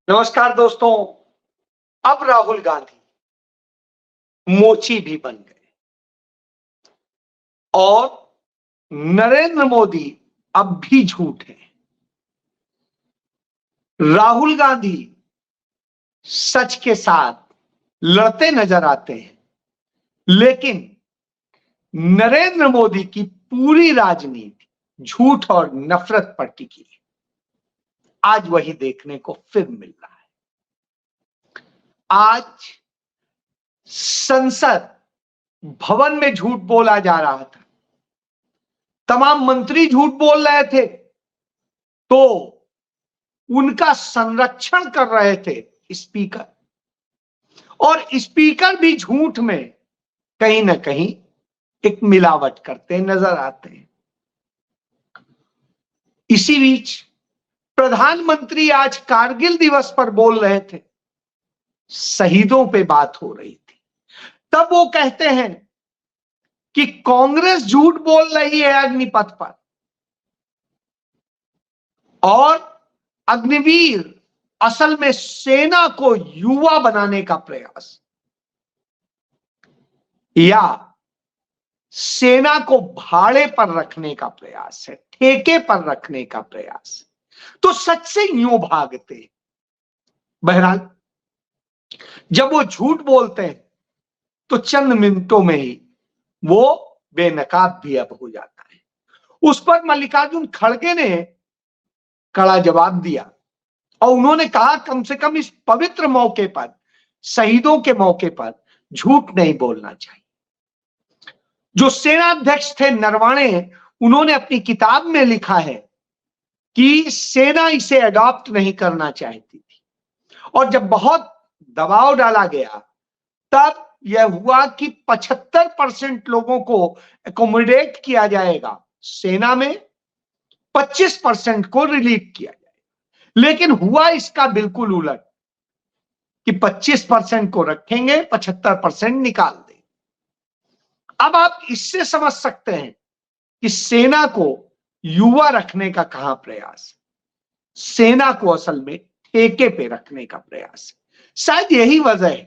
नमस्कार दोस्तों। अब राहुल गांधी मोची भी बन गए और नरेंद्र मोदी अब भी झूठ है। राहुल गांधी सच के साथ लड़ते नजर आते हैं, लेकिन नरेंद्र मोदी की पूरी राजनीति झूठ और नफरत पर टिकी है। आज वही देखने को फिर मिल रहा है। आज संसद भवन में झूठ बोला जा रहा था, तमाम मंत्री झूठ बोल रहे थे, तो उनका संरक्षण कर रहे थे स्पीकर, और स्पीकर भी झूठ में कहीं ना कहीं एक मिलावट करते नजर आते हैं। इसी बीच प्रधानमंत्री आज कारगिल दिवस पर बोल रहे थे, शहीदों पे बात हो रही थी, तब वो कहते हैं कि कांग्रेस झूठ बोल रही है अग्निपथ पर, और अग्निवीर असल में सेना को युवा बनाने का प्रयास या सेना को भाड़े पर रखने का प्रयास है, ठेके पर रखने का प्रयास। तो सच से यूं भागते। बहरहाल जब वो झूठ बोलते हैं तो चंद मिनटों में ही वो बेनकाब भी अब हो जाता है। उस पर मल्लिकार्जुन खड़गे ने कड़ा जवाब दिया और उन्होंने कहा, कम से कम इस पवित्र मौके पर, शहीदों के मौके पर झूठ नहीं बोलना चाहिए। जो सेनाध्यक्ष थे नरवाणे, उन्होंने अपनी किताब में लिखा है कि सेना इसे अडॉप्ट नहीं करना चाहती थी, और जब बहुत दबाव डाला गया तब यह हुआ कि 75% लोगों को एकोमोडेट किया जाएगा सेना में, 25% को रिलीव किया जाएगा। लेकिन हुआ इसका बिल्कुल उलट कि 25% को रखेंगे, 75% निकाल देंगे। अब आप इससे समझ सकते हैं कि सेना को युवा रखने का कहां प्रयास है। सेना को असल में ठेके पे रखने का प्रयास है। शायद यही वजह है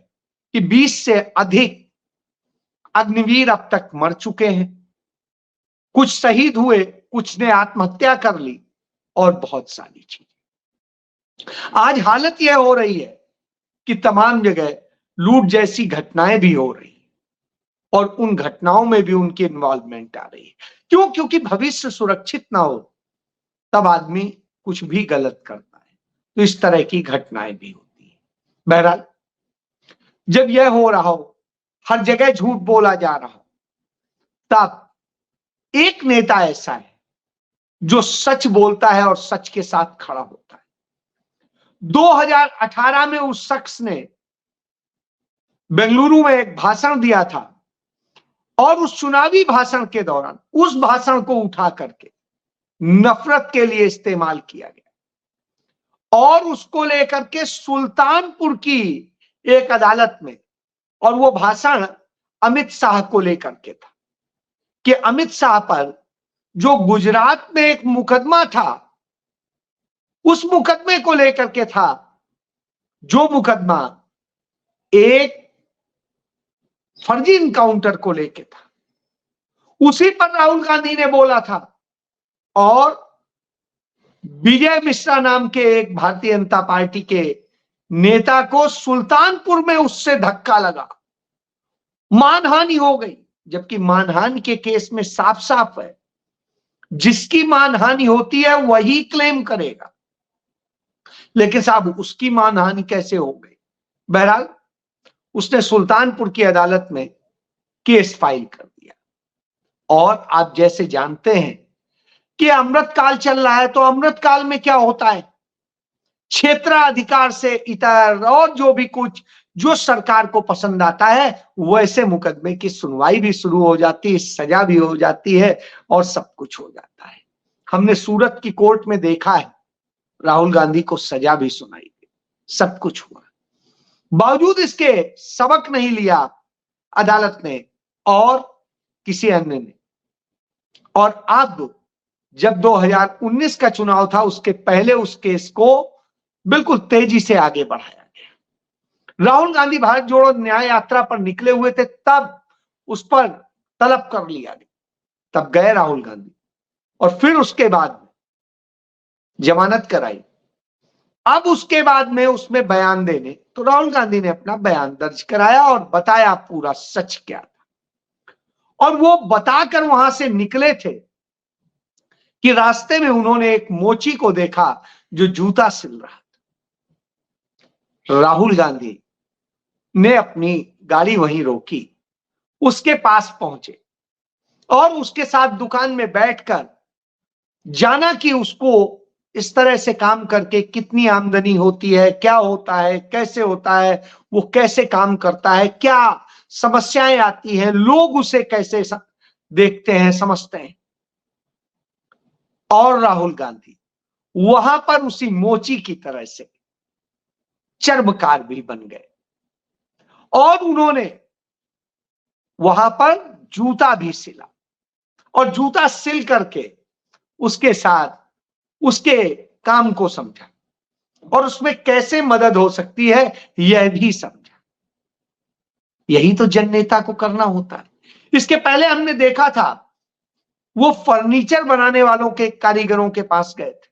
कि 20 से अधिक अग्निवीर अब तक मर चुके हैं, कुछ शहीद हुए, कुछ ने आत्महत्या कर ली, और बहुत सारी चीजें। आज हालत यह हो रही है कि तमाम जगह लूट जैसी घटनाएं भी हो रही हैं, और उन घटनाओं में भी उनकी इन्वॉल्वमेंट आ रही है। क्यों? क्योंकि भविष्य सुरक्षित ना हो तब आदमी कुछ भी गलत करता है, तो इस तरह की घटनाएं भी होती है। बहरहाल जब यह हो रहा हो, हर जगह झूठ बोला जा रहा हो, तब एक नेता ऐसा है जो सच बोलता है और सच के साथ खड़ा होता है। 2018 में उस शख्स ने बेंगलुरु में एक भाषण दिया था, और उस चुनावी भाषण के दौरान उस भाषण को उठा करके नफरत के लिए इस्तेमाल किया गया, और उसको लेकर के सुल्तानपुर की एक अदालत में, और वो भाषण अमित शाह को लेकर के था कि अमित शाह पर जो गुजरात में एक मुकदमा था, उस मुकदमे को लेकर के था, जो मुकदमा एक फर्जी इनकाउंटर को लेकर था। उसी पर राहुल गांधी ने बोला था, और विजय मिश्रा नाम के एक भारतीय जनता पार्टी के नेता को सुल्तानपुर में उससे धक्का लगा, मानहानि हो गई। जबकि मानहानि के केस में साफ साफ है, जिसकी मानहानि होती है वही क्लेम करेगा। लेकिन साहब उसकी मानहानि कैसे हो गई? बहरहाल उसने सुल्तानपुर की अदालत में केस फाइल कर दिया, और आप जैसे जानते हैं कि अमृतकाल चल रहा है, तो अमृतकाल में क्या होता है, क्षेत्राधिकार से इतर और जो भी कुछ जो सरकार को पसंद आता है वैसे मुकदमे की सुनवाई भी शुरू हो जाती है, सजा भी हो जाती है, और सब कुछ हो जाता है। हमने सूरत की कोर्ट में देखा है, राहुल गांधी को सजा भी सुनाई गई, सब कुछ हुआ, बावजूद इसके सबक नहीं लिया अदालत ने और किसी अन्य ने। और अब जब 2019 का चुनाव था, उसके पहले उस केस को बिल्कुल तेजी से आगे बढ़ाया गया। राहुल गांधी भारत जोड़ो न्याय यात्रा पर निकले हुए थे, तब उस पर तलब कर लिया गया, तब गए राहुल गांधी और फिर उसके बाद जमानत कराई। अब उसके बाद में उसमें बयान देने, तो राहुल गांधी ने अपना बयान दर्ज कराया और बताया पूरा सच क्या था। और वो बताकर वहां से निकले थे कि रास्ते में उन्होंने एक मोची को देखा जो जूता सिल रहा था। राहुल गांधी ने अपनी गाड़ी वहीं रोकी, उसके पास पहुंचे और उसके साथ दुकान में बैठकर जाना कि उसको इस तरह से काम करके कितनी आमदनी होती है, क्या होता है, कैसे होता है, वो कैसे काम करता है, क्या समस्याएं आती हैं, लोग उसे कैसे देखते हैं, समझते हैं। और राहुल गांधी वहां पर उसी मोची की तरह से चर्मकार भी बन गए और उन्होंने वहां पर जूता भी सिला और जूता सिल करके उसके साथ उसके काम को समझा और उसमें कैसे मदद हो सकती है यह भी समझा। यही तो जननेता को करना होता है। इसके पहले हमने देखा था वो फर्नीचर बनाने वालों के कारीगरों के पास गए थे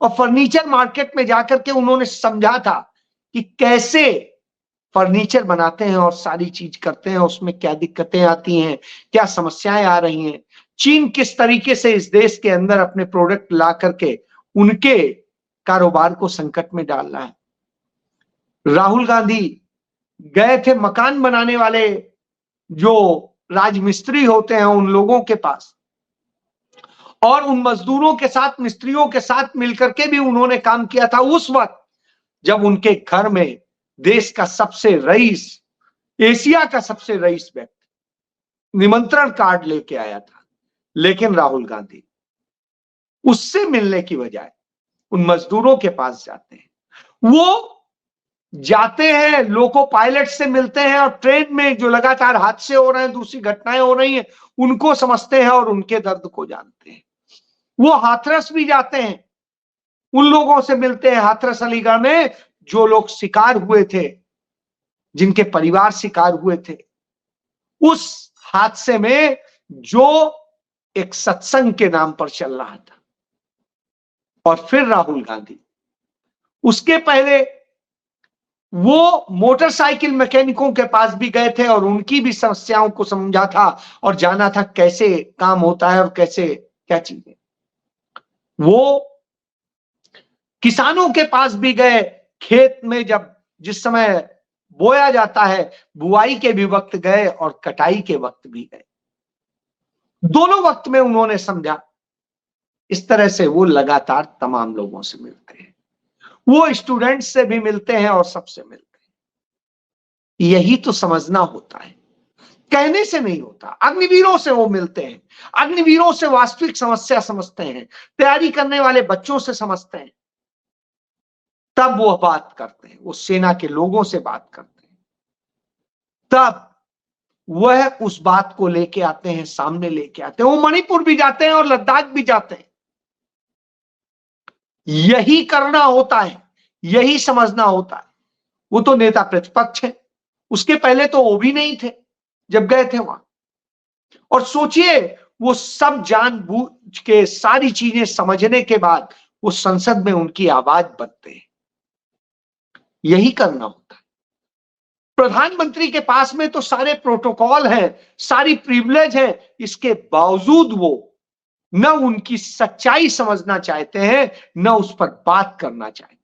और फर्नीचर मार्केट में जाकर के उन्होंने समझा था कि कैसे फर्नीचर बनाते हैं और सारी चीज करते हैं, उसमें क्या दिक्कतें आती हैं, क्या समस्याएं आ रही हैं, चीन किस तरीके से इस देश के अंदर अपने प्रोडक्ट ला करके उनके कारोबार को संकट में डाल रहा है। राहुल गांधी गए थे मकान बनाने वाले जो राजमिस्त्री होते हैं उन लोगों के पास और उन मजदूरों के साथ, मिस्त्रियों के साथ मिलकर के भी उन्होंने काम किया था उस वक्त जब उनके घर में देश का सबसे रईस, एशिया का सबसे रईस व्यक्ति निमंत्रण कार्ड लेके आया था। लेकिन राहुल गांधी उससे मिलने की बजाय उन मजदूरों के पास जाते हैं, वो जाते हैं, लोको पायलट से मिलते हैं और ट्रेन में जो लगातार हादसे हो रहे हैं, दूसरी घटनाएं हो रही हैं, उनको समझते हैं और उनके दर्द को जानते हैं। वो हाथरस भी जाते हैं, उन लोगों से मिलते हैं हाथरस अलीगढ़ में जो लोग शिकार हुए थे, जिनके परिवार शिकार हुए थे उस हादसे में, जो एक सत्संग के नाम पर चल रहा था। और फिर राहुल गांधी उसके पहले वो मोटरसाइकिल मैकेनिकों के पास भी गए थे और उनकी भी समस्याओं को समझा था और जाना था कैसे काम होता है और कैसे क्या चीजें। वो किसानों के पास भी गए, खेत में जब जिस समय बोया जाता है, बुआई के भी वक्त गए और कटाई के वक्त भी गए। दोनों वक्त में उन्होंने समझा। इस तरह से वो लगातार तमाम लोगों से मिलते हैं, वो स्टूडेंट्स से भी मिलते हैं और सबसे मिलते हैं। यही तो समझना होता है, कहने से नहीं होता। अग्निवीरों से वो मिलते हैं, अग्निवीरों से वास्तविक समस्या समझते हैं, तैयारी करने वाले बच्चों से समझते हैं, तब वो बात करते हैं, वो सेना के लोगों से बात करते हैं, तब वह उस बात को लेके आते हैं, सामने लेके आते हैं। वो मणिपुर भी जाते हैं और लद्दाख भी जाते हैं। यही करना होता है, यही समझना होता है। वो तो नेता प्रतिपक्ष है, उसके पहले तो वो भी नहीं थे जब गए थे वहां। और सोचिए, वो सब जानबूझ के सारी चीजें समझने के बाद वो संसद में उनकी आवाज बनते हैं। यही करना होता है। प्रधानमंत्री के पास में तो सारे प्रोटोकॉल हैं, सारी प्रिविलेज है, इसके बावजूद वो न उनकी सच्चाई समझना चाहते हैं, न उस पर बात करना चाहते।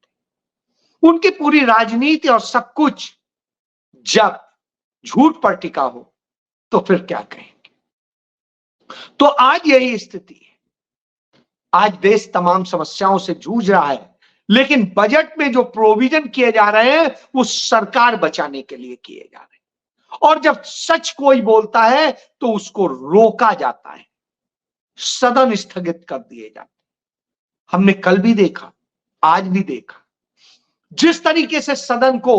उनकी पूरी राजनीति और सब कुछ जब झूठ पर टिका हो तो फिर क्या कहेंगे। तो आज यही स्थिति है। आज देश तमाम समस्याओं से जूझ रहा है, लेकिन बजट में जो प्रोविजन किए जा रहे हैं वो सरकार बचाने के लिए किए जा रहे हैं। और जब सच कोई बोलता है तो उसको रोका जाता है, सदन स्थगित कर दिए जाते हैं। हमने कल भी देखा, आज भी देखा, जिस तरीके से सदन को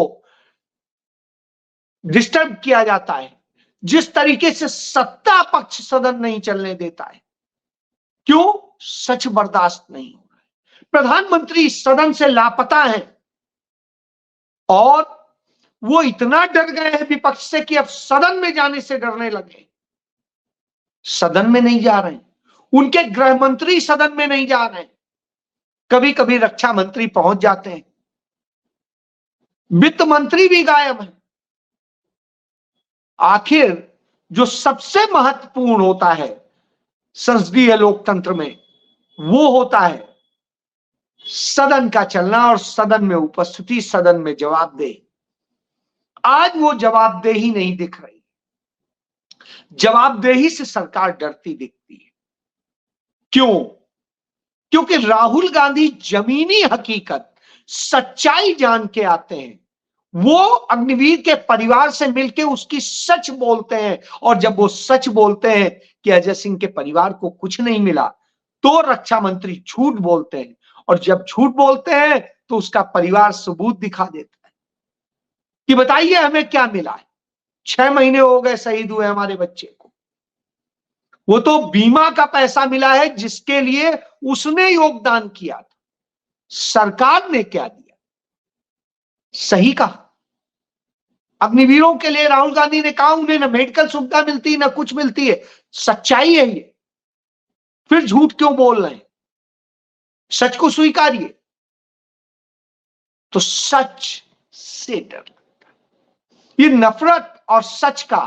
डिस्टर्ब किया जाता है, जिस तरीके से सत्ता पक्ष सदन नहीं चलने देता है। क्यों? सच बर्दाश्त नहीं हो रहा है। प्रधानमंत्री सदन से लापता है, और वो इतना डर गए हैं विपक्ष से कि अब सदन में जाने से डरने लगे। सदन में नहीं जा रहे हैं, उनके गृह मंत्री सदन में नहीं जा रहे हैं, कभी कभी रक्षा मंत्री पहुंच जाते हैं, वित्त मंत्री भी गायब है। आखिर जो सबसे महत्वपूर्ण होता है संसदीय लोकतंत्र में, वो होता है सदन का चलना और सदन में उपस्थिति, सदन में जवाबदेही। आज वो जवाबदेही नहीं दिख रही। जवाबदेही से सरकार डरती दिखती है। क्यों? क्योंकि राहुल गांधी जमीनी हकीकत, सच्चाई जान के आते हैं। वो अग्निवीर के परिवार से मिलकर उसकी सच बोलते हैं, और जब वो सच बोलते हैं कि अजय सिंह के परिवार को कुछ नहीं मिला, तो रक्षा मंत्री झूठ बोलते हैं, और जब झूठ बोलते हैं तो उसका परिवार सबूत दिखा देता है कि बताइए हमें क्या मिला है। 6 महीने हो गए शहीद हुए हमारे बच्चे को, वो तो बीमा का पैसा मिला है जिसके लिए उसने योगदान किया था। सरकार ने क्या दिया? सही कहा, अग्निवीरों के लिए राहुल गांधी ने कहा उन्हें ना मेडिकल सुविधा मिलती ना कुछ मिलती है। सच्चाई है ये, फिर झूठ क्यों बोल रहे हैं? सच को स्वीकारिए। तो सच से डर लगता है। ये नफरत और सच का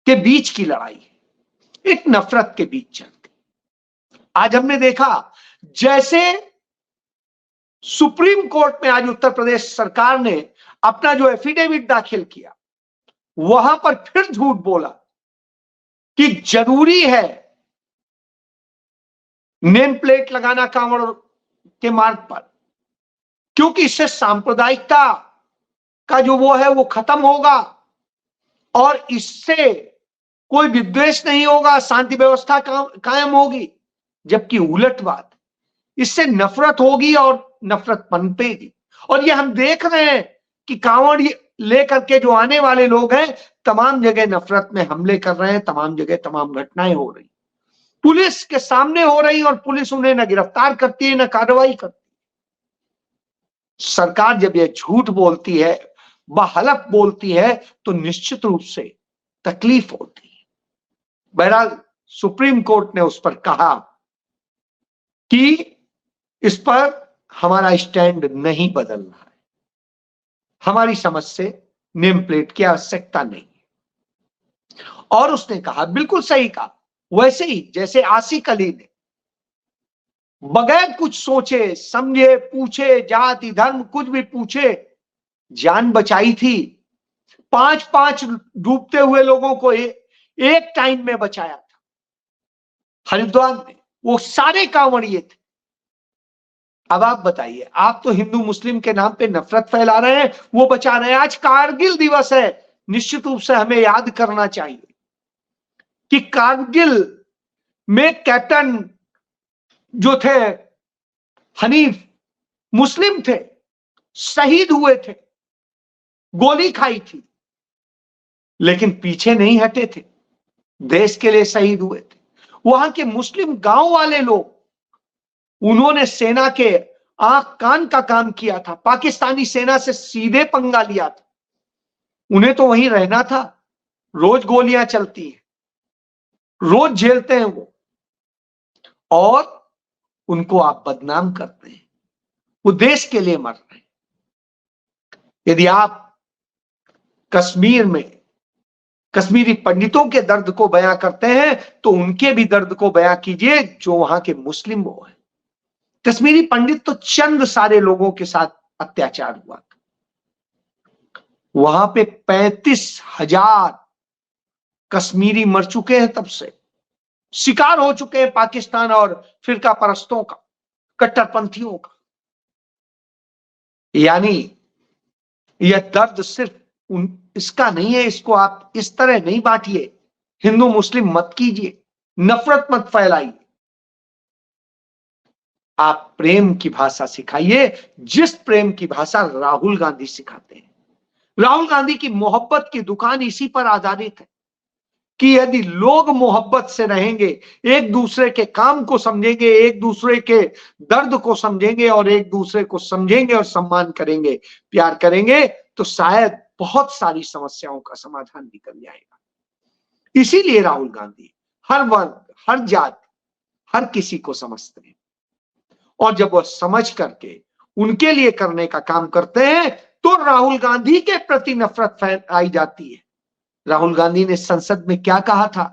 के बीच की लड़ाई है, एक नफरत के बीच चलती। आज हमने देखा जैसे सुप्रीम कोर्ट में आज उत्तर प्रदेश सरकार ने अपना जो एफिडेविट दाखिल किया, वहां पर फिर झूठ बोला कि जरूरी है नेम प्लेट लगाना कांवड़ के मार्ग पर, क्योंकि इससे सांप्रदायिकता का जो वो है वो खत्म होगा और इससे कोई विद्वेष नहीं होगा, शांति व्यवस्था कायम होगी। जबकि उलट बात, इससे नफरत होगी और नफरत पनपेगी। और ये हम देख रहे हैं कि कांवड़ लेकर के जो आने वाले लोग हैं, तमाम जगह नफरत में हमले कर रहे हैं, तमाम जगह तमाम घटनाएं हो रही, पुलिस के सामने हो रही, और पुलिस उन्हें न गिरफ्तार करती है न कार्रवाई करती। सरकार जब यह झूठ बोलती है, बहलफ बोलती है, तो निश्चित रूप से तकलीफ होती है। बहरहाल सुप्रीम कोर्ट ने उस पर कहा कि इस पर हमारा स्टैंड नहीं बदल रहा है, हमारी समझ से नेम प्लेट की आवश्यकता नहीं है। और उसने कहा, बिल्कुल सही कहा, वैसे ही जैसे आसिक अली ने बगैर कुछ सोचे समझे, पूछे, जाति धर्म कुछ भी पूछे, जान बचाई थी। 5-5 डूबते हुए लोगों को एक टाइम में बचाया था हरिद्वार में, वो सारे कांवड़िए थे। अब आप बताइए, आप तो हिंदू मुस्लिम के नाम पे नफरत फैला रहे हैं, वो बचा रहे हैं। आज कारगिल दिवस है, निश्चित रूप से हमें याद करना चाहिए कि कारगिल में कैप्टन जो थे हनीफ मुस्लिम थे, शहीद हुए थे, गोली खाई थी, लेकिन पीछे नहीं हटे थे, देश के लिए शहीद हुए थे। वहां के मुस्लिम गांव वाले लोग, उन्होंने सेना के आंख कान का काम किया था, पाकिस्तानी सेना से सीधे पंगा लिया था। उन्हें तो वहीं रहना था, रोज गोलियां चलती हैं, रोज झेलते हैं वो, और उनको आप बदनाम करते हैं। वो देश के लिए मर रहे हैं। यदि आप कश्मीर में कश्मीरी पंडितों के दर्द को बयां करते हैं, तो उनके भी दर्द को बयां कीजिए जो वहां के मुस्लिम वो हैं। कश्मीरी पंडित तो चंद सारे लोगों के साथ अत्याचार हुआ था, वहां पे 35,000 कश्मीरी मर चुके हैं, तब से शिकार हो चुके हैं पाकिस्तान और फिरका परस्तों का, कट्टरपंथियों का। यानी यह दर्द सिर्फ इसका नहीं है, इसको आप इस तरह नहीं बांटिए, हिंदू मुस्लिम मत कीजिए, नफरत मत फैलाइए। आप प्रेम की भाषा सिखाइए, जिस प्रेम की भाषा राहुल गांधी सिखाते हैं। राहुल गांधी की मोहब्बत की दुकान इसी पर आधारित है कि यदि लोग मोहब्बत से रहेंगे, एक दूसरे के काम को समझेंगे, एक दूसरे के दर्द को समझेंगे और एक दूसरे को समझेंगे और सम्मान करेंगे, प्यार करेंगे, तो शायद बहुत सारी समस्याओं का समाधान निकल जाएगा। इसीलिए राहुल गांधी हर वर्ग, हर जात, हर किसी को समझते हैं, और जब वो समझ करके उनके लिए करने का काम करते हैं तो राहुल गांधी के प्रति नफरत फैलाई जाती है। राहुल गांधी ने संसद में क्या कहा था?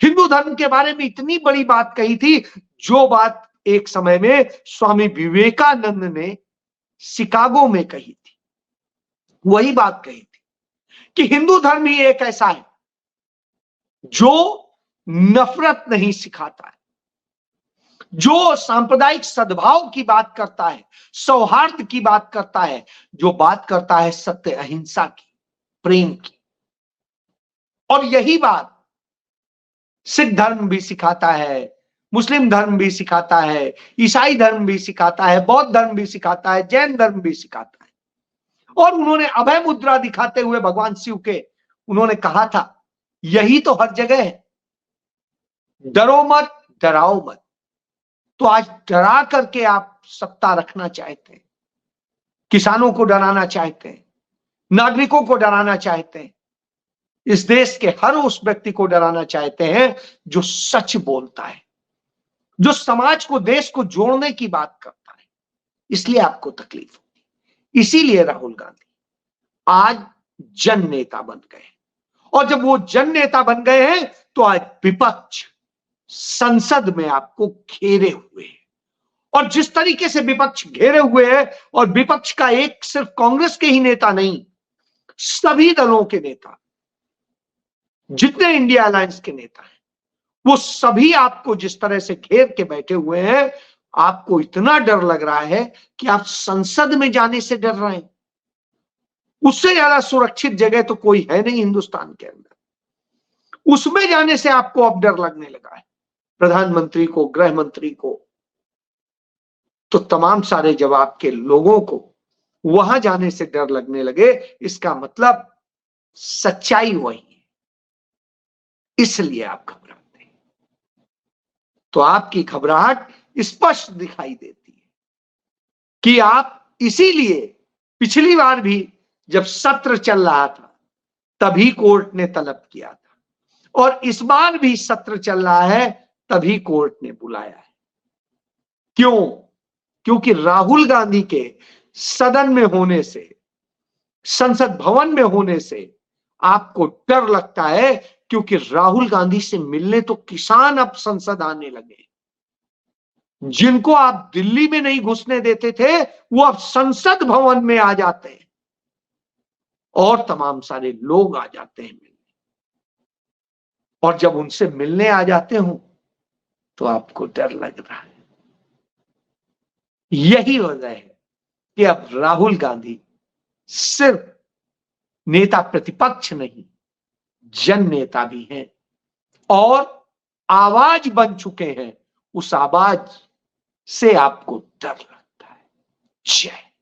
हिंदू धर्म के बारे में इतनी बड़ी बात कही थी, जो बात एक समय में स्वामी विवेकानंद ने शिकागो में कही थी। वही बात कही थी कि हिंदू धर्म ही एक ऐसा है जो नफरत नहीं सिखाता है, जो सांप्रदायिक सद्भाव की बात करता है, सौहार्द की बात करता है, जो बात करता है सत्य, अहिंसा की, प्रेम की। और यही बात सिख धर्म भी सिखाता है, मुस्लिम धर्म भी सिखाता है, ईसाई धर्म भी सिखाता है, बौद्ध धर्म भी सिखाता है, जैन धर्म भी सिखाता है। और उन्होंने अभय मुद्रा दिखाते हुए भगवान शिव के उन्होंने कहा था, यही तो हर जगह है, डरो मत, डराओ मत। तो आज डरा करके आप सत्ता रखना चाहते हैं, किसानों को डराना चाहते हैं, नागरिकों को डराना चाहते हैं, इस देश के हर उस व्यक्ति को डराना चाहते हैं जो सच बोलता है, जो समाज को, देश को जोड़ने की बात करता है। इसलिए आपको तकलीफ होगी। इसीलिए राहुल गांधी आज जन नेता बन गए, और जब वो जन नेता बन गए हैं तो आज विपक्ष संसद में आपको घेरे हुए हैं। और जिस तरीके से विपक्ष घेरे हुए हैं, और विपक्ष का एक सिर्फ कांग्रेस के ही नेता नहीं, सभी दलों के नेता, जितने इंडिया अलायंस के नेता हैं, वो सभी आपको जिस तरह से घेर के बैठे हुए हैं, आपको इतना डर लग रहा है कि आप संसद में जाने से डर रहे हैं। उससे ज्यादा सुरक्षित जगह तो कोई है नहीं हिंदुस्तान के अंदर। उसमें जाने से आपको अब डर लगने लगा है, प्रधानमंत्री को, गृह मंत्री को, तो तमाम सारे जवाब के लोगों को वहां जाने से डर लगने लगे। इसका मतलब सच्चाई वही है, इसलिए आप घबराते हैं। तो आपकी घबराहट स्पष्ट दिखाई देती है कि आप इसीलिए पिछली बार भी जब सत्र चल रहा था तभी कोर्ट ने तलब किया था, और इस बार भी सत्र चल रहा है तभी कोर्ट ने बुलाया है। क्यों? क्योंकि राहुल गांधी के सदन में होने से, संसद भवन में होने से आपको डर लगता है, क्योंकि राहुल गांधी से मिलने तो किसान अब संसद आने लगे। जिनको आप दिल्ली में नहीं घुसने देते थे, वो अब संसद भवन में आ जाते हैं, और तमाम सारे लोग आ जाते हैं मिलने। और जब उनसे मिलने आ जाते हो तो आपको डर लग रहा है। यही वजह है कि अब राहुल गांधी सिर्फ नेता प्रतिपक्ष नहीं, जन नेता भी हैं, और आवाज बन चुके हैं। उस आवाज से आपको डर लगता है। जय